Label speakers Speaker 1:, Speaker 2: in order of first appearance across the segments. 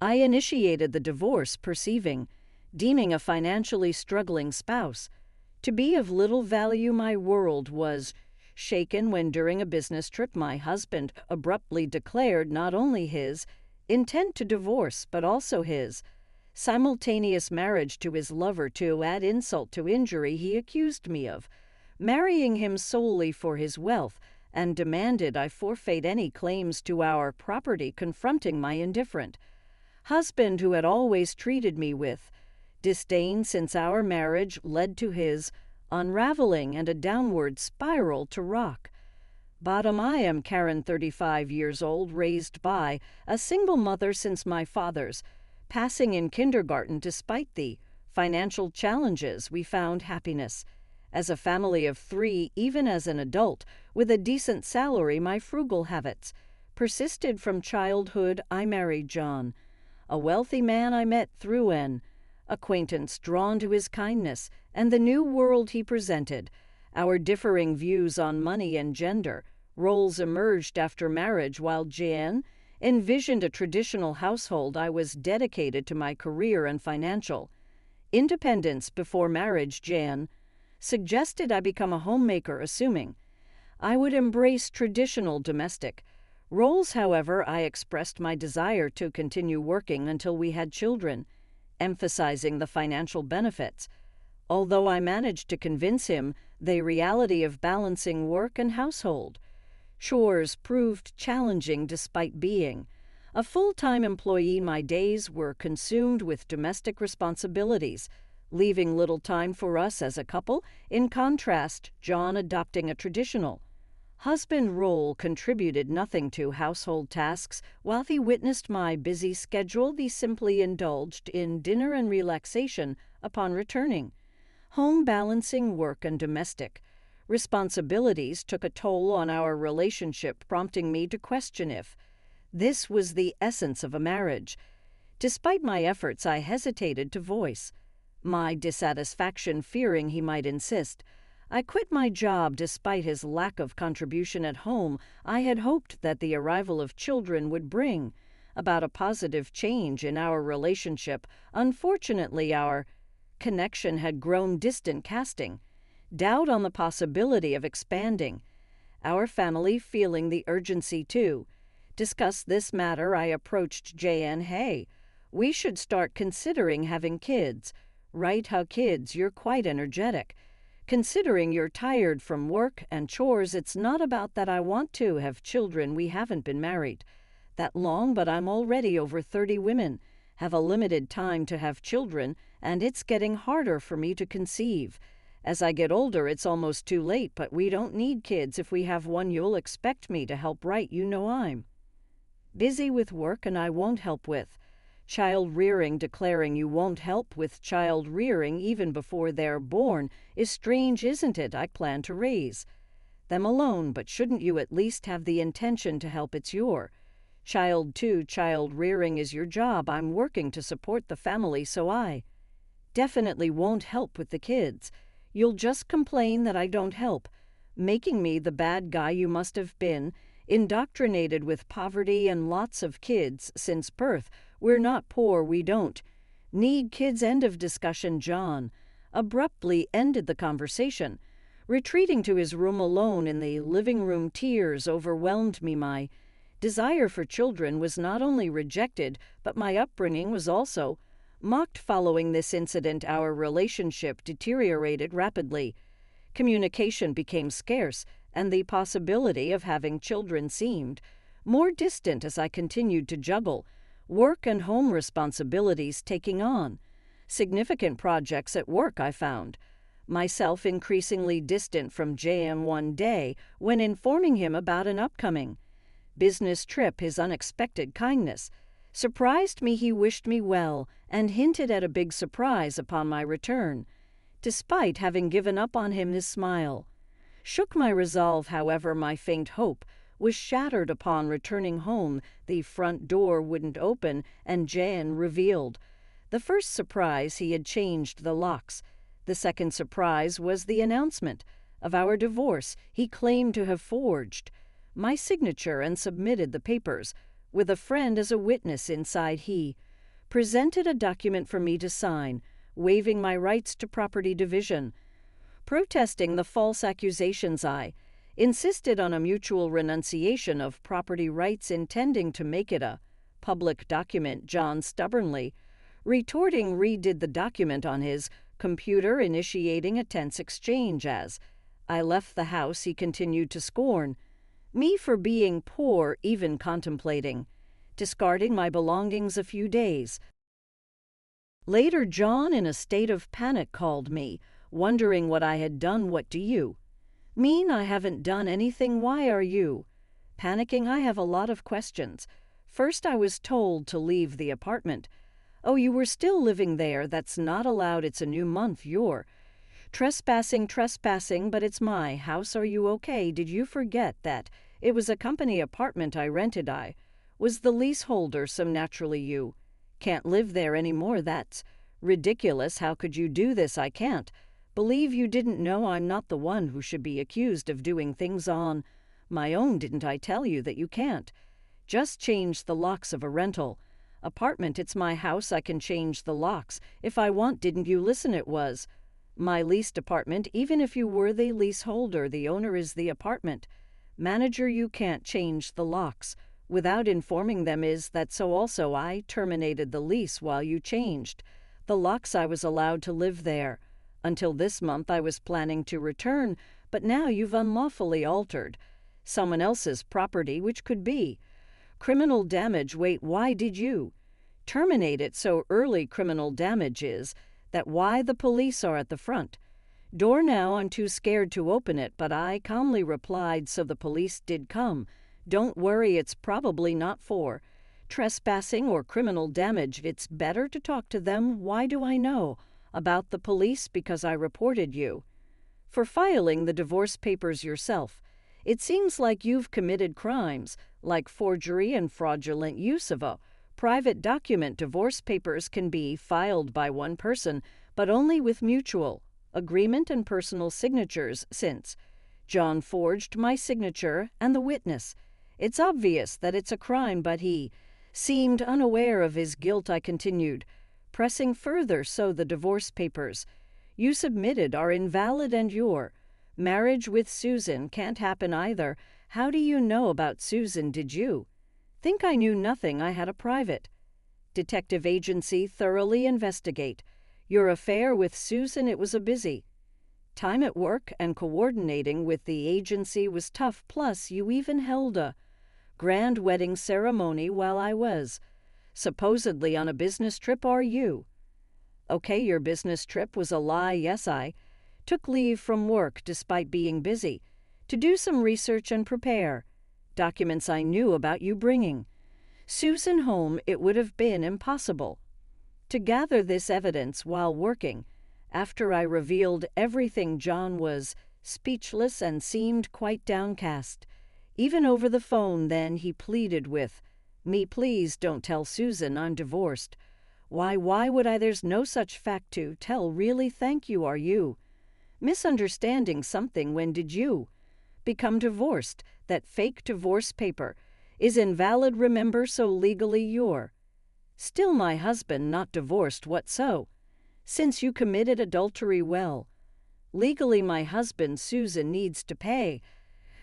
Speaker 1: I initiated the divorce, deeming a financially struggling spouse to be of little value. My world was shaken when during a business trip my husband abruptly declared not only his intent to divorce but also his simultaneous marriage to his lover. To add insult to injury, he accused me of marrying him solely for his wealth and demanded I forfeit any claims to our property, confronting my indifferent husband, who had always treated me with disdain since our marriage, led to his unraveling and a downward spiral to rock bottom. I am Karen, 35 years old, raised by a single mother since my father's passing in kindergarten. Despite the financial challenges, we found happiness as a family of 3. Even as an adult with a decent salary, my frugal habits persisted from childhood. I married John, a wealthy man I met through an acquaintance, drawn to his kindness and the new world he presented. Our differing views on money and gender roles emerged after marriage. While Jan envisioned a traditional household, I was dedicated to my career and financial independence. Before marriage, Jan suggested I become a homemaker, assuming I would embrace traditional domestic roles. However, I expressed my desire to continue working until we had children, emphasizing the financial benefits. Although I managed to convince him the reality of balancing work and household chores proved challenging. Despite being a full-time employee, my days were consumed with domestic responsibilities, leaving little time for us as a couple. In contrast, John, adopting a traditional husband role, contributed nothing to household tasks. While he witnessed my busy schedule, he simply indulged in dinner and relaxation upon returning home. Balancing work and domestic responsibilities took a toll on our relationship, prompting me to question if this was the essence of a marriage. Despite my efforts, I hesitated to voice my dissatisfaction, fearing he might insist I quit my job. Despite his lack of contribution at home, I had hoped that the arrival of children would bring about a positive change in our relationship. Unfortunately, our connection had grown distant, casting doubt on the possibility of expanding our family. Feeling the urgency to discuss this matter, I approached Jan. Hey, we should start considering having kids. Right? How kids? You're quite energetic. Considering you're tired from work and chores, it's not about that. I want to have children. We haven't been married that long, but I'm already over 30. Women have a limited time to have children, and it's getting harder for me to conceive. As I get older, it's almost too late, but we don't need kids. If we have one, you'll expect me to help, right? You know I'm busy with work and I won't help with child rearing. Declaring you won't help with child rearing even before they're born is strange, isn't it? I plan to raise them alone, but shouldn't you at least have the intention to help? It's your child too. Child rearing is your job. I'm working to support the family, so I definitely won't help with the kids. You'll just complain that I don't help, making me the bad guy. You must have been indoctrinated with poverty and lots of kids since birth. We're not poor. We don't need kids. End of discussion. John abruptly ended the conversation, retreating to his room alone in the living room. Tears overwhelmed me. My desire for children was not only rejected, but my upbringing was also mocked. Following this incident, our relationship deteriorated rapidly. Communication became scarce, and the possibility of having children seemed more distant as I continued to juggle work and home responsibilities. Taking on significant projects at work, I found myself increasingly distant from JM. One day, when informing him about an upcoming business trip, his unexpected kindness surprised me. He wished me well and hinted at a big surprise upon my return. Despite having given up on him, his smile shook my resolve. However, my faint hope was shattered upon returning home. The front door wouldn't open, and Jan revealed the first surprise: he had changed the locks. The second surprise was the announcement of our divorce. He claimed to have forged my signature and submitted the papers with a friend as a witness. Inside, he presented a document for me to sign, waiving my rights to property division. Protesting the false accusations, I insisted on a mutual renunciation of property rights, intending to make it a public document. John stubbornly retorting redid the document on his computer, initiating a tense exchange. As I left the house, he continued to scorn me for being poor, even contemplating discarding my belongings. A few days later, John, in a state of panic, called me, wondering what I had done. "What do you mean I haven't done anything? Why are you panicking?" "I have a lot of questions. First, I was told to leave the apartment." "Oh, you were still living there? That's not allowed. It's a new month. You're trespassing, but it's my house. Are you okay? Did you forget that it was a company apartment I rented? I was the leaseholder, so naturally you can't live there anymore." "That's ridiculous. How could you do this? I can't believe you didn't know I'm not the one who should be accused of doing things on my own. Didn't I tell you that you can't just change the locks of a rental apartment? It's my house. I can change the locks if I want. Didn't you listen? It was my leased apartment. Even if you were the leaseholder, the owner is the apartment manager. You can't change the locks without informing them. Is that so? Also, I terminated the lease while you changed the locks. I was allowed to live there until this month. I was planning to return, but now you've unlawfully altered someone else's property, which could be criminal damage." "Wait, why did you terminate it so early?" "Criminal damage is that why the police are at the front door now. I'm too scared to open it." But I calmly replied, "So the police did come. Don't worry, it's probably not for trespassing or criminal damage. It's better to talk to them." "Why do I know about the police?" "Because I reported you for filing the divorce papers yourself. It seems like you've committed crimes like forgery and fraudulent use of a private document. Divorce papers can be filed by one person, but only with mutual agreement and personal signatures. Since John forged my signature and the witness, it's obvious that it's a crime." But he seemed unaware of his guilt. I continued, pressing further. "So the divorce papers you submitted are invalid, and your marriage with Susan can't happen either." "How do you know about Susan? Did you think I knew nothing? I had a private detective agency thoroughly investigate your affair with Susan. It was a busy time at work, and coordinating with the agency was tough. Plus, you even held a grand wedding ceremony while I was supposedly on a business trip. Are you okay? Your business trip was a lie." "Yes, I took leave from work despite being busy to do some research and prepare documents. I knew about you bringing Susan home. It would have been impossible to gather this evidence while working." After I revealed everything, John was speechless and seemed quite downcast, even over the phone. Then he pleaded with me, "Please don't tell Susan I'm divorced." Why would I? There's no such fact to tell, really." "Thank you. Are you misunderstanding something? When did you become divorced? That fake divorce paper is invalid, remember, so legally you're still my husband, not divorced." "What so? Since you committed adultery?" "Well, legally my husband. Susan needs to pay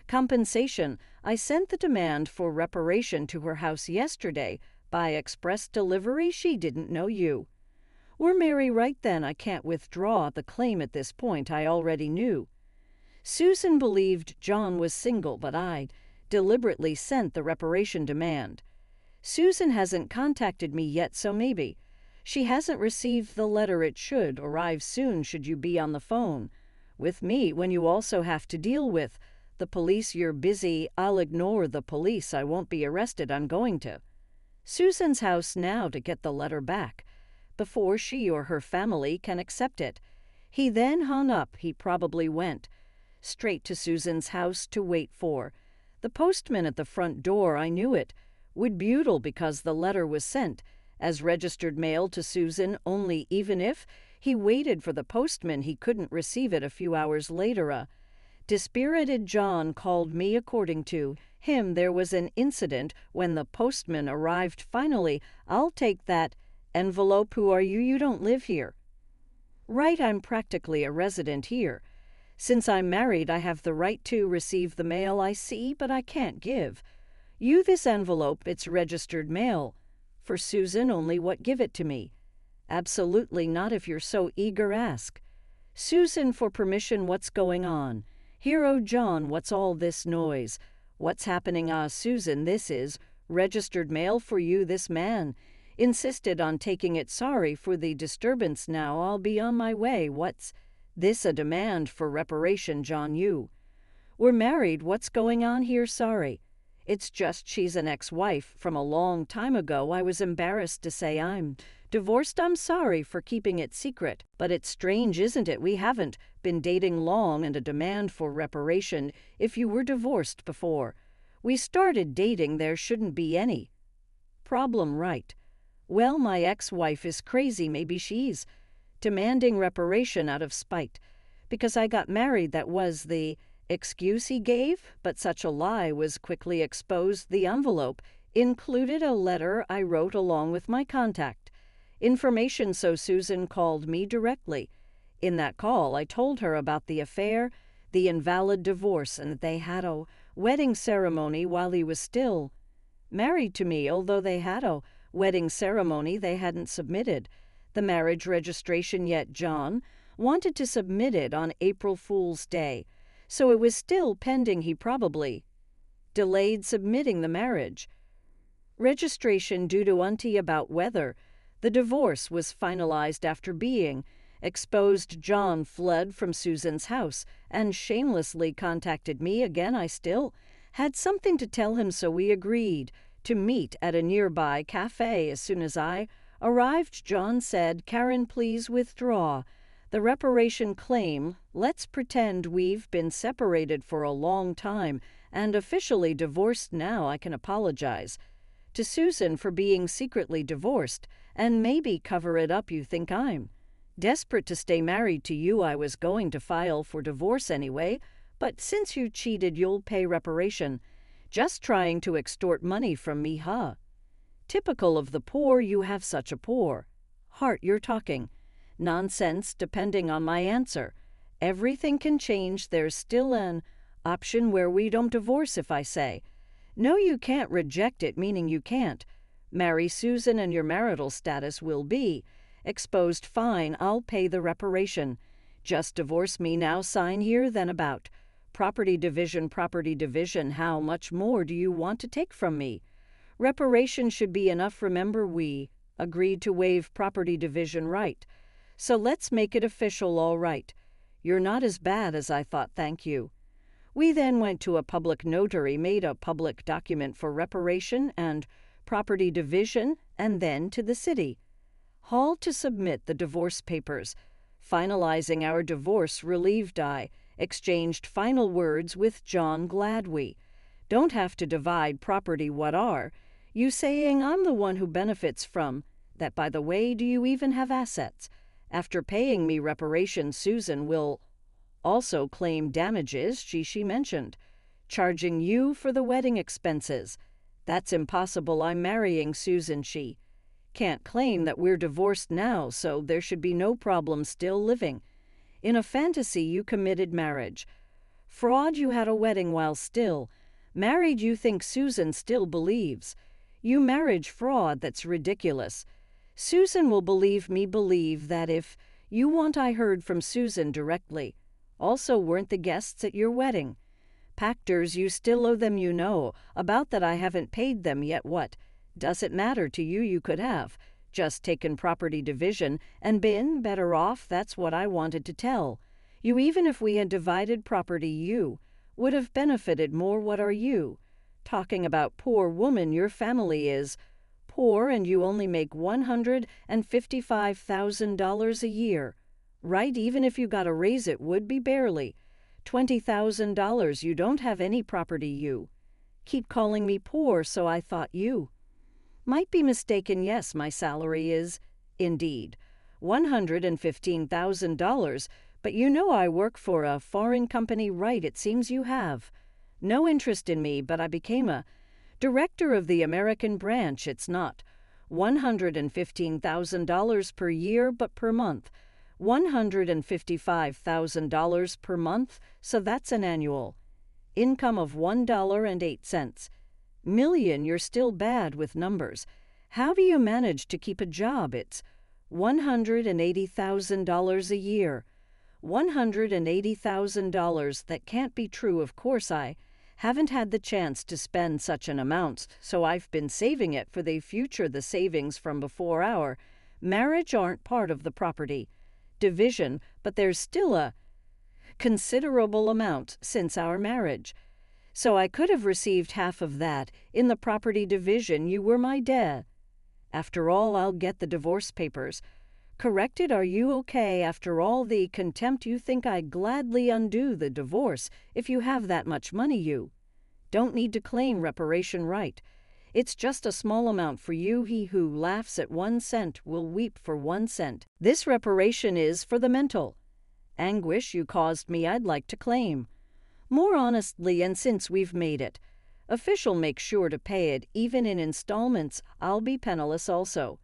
Speaker 1: compensation. I sent the demand for reparation to her house yesterday by express delivery. She didn't know you were married." "Right then, I can't withdraw the claim at this point. I already knew Susan believed John was single, but I deliberately sent the reparation demand. Susan hasn't contacted me yet, so maybe she hasn't received the letter. It should arrive soon. Should you be on the phone with me when you also have to deal with the police?" "You're busy. I'll ignore the police. I won't be arrested. I'm going to Susan's house now to get the letter back before she or her family can accept it." He then hung up. He probably went straight to Susan's house to wait for the postman at the front door. I knew it would be futile because the letter was sent as registered mail to Susan only. Even if he waited for the postman, he couldn't receive it. A few hours later, a dispirited John called me. According to him, there was an incident when the postman arrived. Finally, I'll take that Envelope, who are you? You don't live here. Right, I'm practically a resident here. Since I'm married, I have the right to receive the mail I see, but I can't give. You this envelope, it's registered mail. For Susan only, what give it to me? Absolutely not if you're so eager ask. Susan, for permission, what's going on? Hero John, what's all this noise? What's happening? Ah, Susan, this is registered mail for you. This man insisted on taking it. Sorry for the disturbance. Now I'll be on my way. What's this? A demand for reparation, John. You we're married. What's going on here? Sorry. It's just she's an ex-wife from a long time ago. I was embarrassed to say I'm divorced. I'm sorry for keeping it secret. But it's strange, isn't it? We haven't been dating long and a demand for reparation if you were divorced before. We started dating, there shouldn't be any problem, right? Well, my ex-wife is crazy. Maybe she's demanding reparation out of spite. Because I got married, that was the excuse he gave, but such a lie was quickly exposed. The envelope included a letter I wrote along with my contact information, so Susan called me directly. In that call, I told her about the affair, the invalid divorce, and that they had a wedding ceremony while he was still married to me. Although they had a wedding ceremony, they hadn't submitted the marriage registration yet. John wanted to submit it on April Fool's Day, so it was still pending. He probably delayed submitting the marriage registration due to unty about whether the divorce was finalized. After being exposed, John fled from Susan's house and shamelessly contacted me again. I still had something to tell him, so we agreed to meet at a nearby cafe. As soon as I arrived, John said, "Karen, please withdraw the reparation claim. Let's pretend we've been separated for a long time and officially divorced now. I can apologize to Susan for being secretly divorced and maybe cover it up. You think I'm desperate to stay married to you? I was going to file for divorce anyway, but since you cheated, you'll pay reparation. Just trying to extort money from me, huh? Typical of the poor. You have such a poor heart. You're talking nonsense." Depending on my answer, everything can change. There's still an option where we don't divorce. If I say no, you can't reject it, meaning you can't marry Susan and your marital status will be exposed. Fine, I'll pay the reparation. Just divorce me now. Sign here. Then about property division. Property division, how much more do you want to take from me? Reparation should be enough. Remember, we agreed to waive property division right. So let's make it official. All right. You're not as bad as I thought. Thank you. We then went to a public notary, made a public document for reparation and property division, and then to the city hall to submit the divorce papers. Finalizing our divorce relieved, I exchanged final words with John. Glad we don't have to divide property. What are you saying? I'm the one who benefits from that. By the way, do you even have assets? After paying me reparations, Susan will also claim damages. She mentioned charging you for the wedding expenses. That's impossible. I'm marrying Susan. She can't claim that we're divorced now, so there should be no problem. Still living in a fantasy. You committed marriage fraud. You had a wedding while still married. You think Susan still believes you marriage fraud? That's ridiculous. Susan will believe me. Believe that if you want. I heard from Susan directly. Also, weren't the guests at your wedding pactors? You still owe them. You know about that. I haven't paid them yet. What does it matter to you? You could have just taken property division and been better off. That's what I wanted to tell you. Even if we had divided property, you would have benefited more. What are you talking about? Poor woman, your family is poor and you only make $155,000 a year. Right? Even if you got a raise, it would be barely $20,000. You don't have any property. You keep calling me poor, so I thought you might be mistaken. Yes, my salary is indeed $115,000, but you know I work for a foreign company. Right? It seems you have no interest in me, but I became a director of the American branch. It's not $115,000 per year, but per month. $155,000 per month, so that's an annual income of $1.08. Million, you're still bad with numbers. How do you manage to keep a job? It's $180,000 a year. $180,000, that can't be true. Of course, I haven't had the chance to spend such an amount, so I've been saving it for the future. The savings from before our marriage aren't part of the property division, but there's still a considerable amount since our marriage. So I could have received half of that in the property division. You were my dad. After all, I'll get the divorce papers corrected. Are you okay? After all the contempt, you think I'd gladly undo the divorce if you have that much money. You don't need to claim reparation right. It's just a small amount for you. He who laughs at 1 cent will weep for 1 cent. This reparation is for the mental anguish you caused me. I'd like to claim more honestly, and since we've made it official, make sure to pay it even in installments. I'll be penniless also.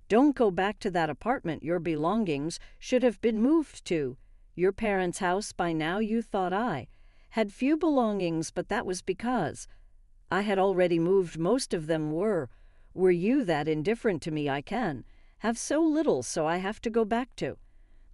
Speaker 1: Don't go back to that apartment. Your belongings should have been moved to your parents' house by now. You thought I had few belongings, but that was because I had already moved most of them. Were you that indifferent to me? I can have so little, so I have to go back to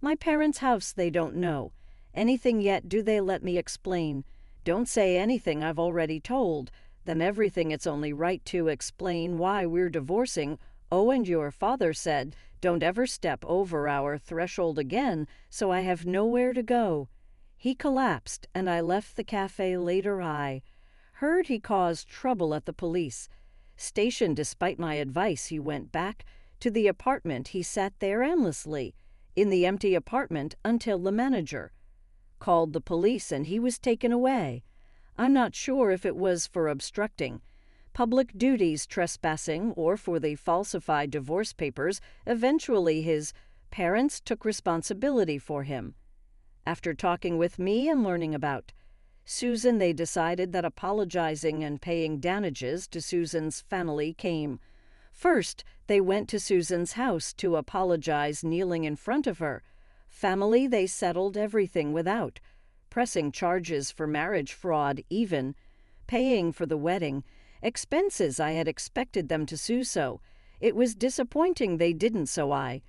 Speaker 1: my parents' house. They don't know anything yet, do they? Let me explain. Don't say anything. I've already told them everything. It's only right to explain why we're divorcing. Oh, and your father said, don't ever step over our threshold again, so I have nowhere to go. He collapsed, and I left the cafe later. I heard he caused trouble at the police station. Despite my advice, he went back to the apartment. He sat there endlessly in the empty apartment until the manager called the police and he was taken away. I'm not sure if it was for obstructing public duties, trespassing, or for the falsified divorce papers. Eventually, his parents took responsibility for him. After talking with me and learning about Susan, they decided that apologizing and paying damages to Susan's family came first. They went to Susan's house to apologize, kneeling in front of her family. They settled everything without pressing charges for marriage fraud, even paying for the wedding expenses. I had expected them to sue, so it was disappointing they didn't, so I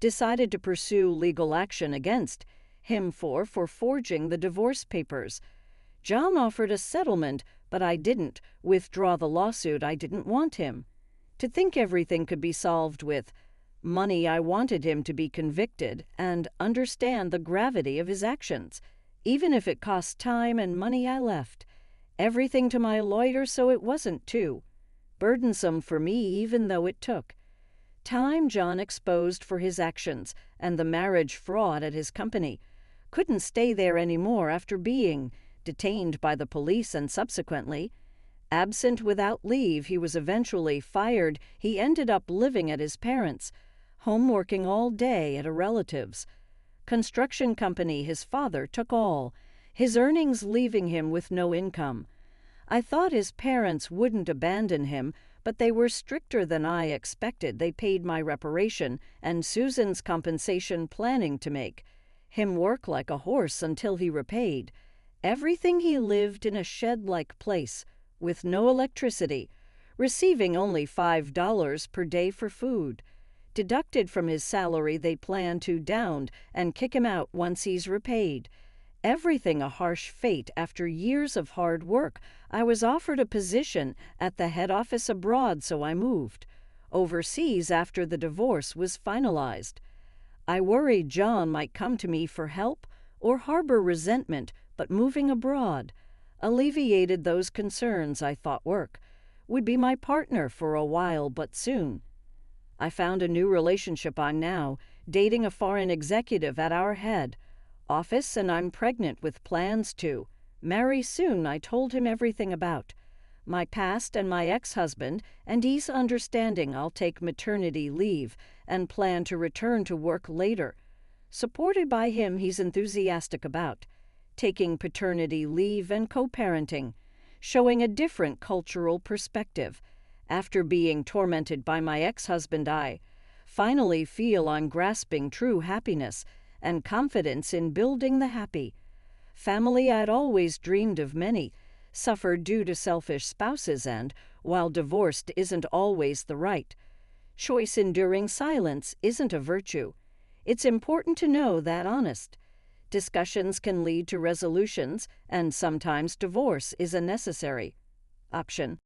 Speaker 1: decided to pursue legal action against him for forging the divorce papers. John offered a settlement, but I didn't withdraw the lawsuit. I didn't want him to think everything could be solved with money. I wanted him to be convicted and understand the gravity of his actions. Even if it cost time and money, I left everything to my lawyer, so it wasn't too burdensome for me, even though it took time. John exposed for his actions and the marriage fraud at his company couldn't stay there anymore after being detained by the police and subsequently absent without leave. He was eventually fired. He ended up living at his parents' home, working all day at a relative's construction company. His father took all his earnings, leaving him with no income. I thought his parents wouldn't abandon him, but they were stricter than I expected. They paid my reparation and Susan's compensation, planning to make him work like a horse until he repaid everything. He lived in a shed-like place with no electricity, receiving only $5 per day for food deducted from his salary. They plan to down and kick him out once he's repaid everything. A harsh fate. After years of hard work, I was offered a position at the head office abroad, so I moved overseas after the divorce was finalized. I worried John might come to me for help or harbor resentment, but moving abroad alleviated those concerns. I thought work would be my partner for a while, but soon I found a new relationship. I'm now dating a foreign executive at our head office, and I'm pregnant with plans to marry soon. I told him everything about my past and my ex-husband, and he's understanding. I'll take maternity leave and plan to return to work later. Supported by him, he's enthusiastic about taking paternity leave and co-parenting, showing a different cultural perspective. After being tormented by my ex-husband, I finally feel on grasping true happiness and confidence in building the happy family I'd always dreamed of. Many suffer due to selfish spouses, and while divorced isn't always the right choice, enduring silence isn't a virtue. It's important to know that honest discussions can lead to resolutions, and sometimes divorce is a necessary option.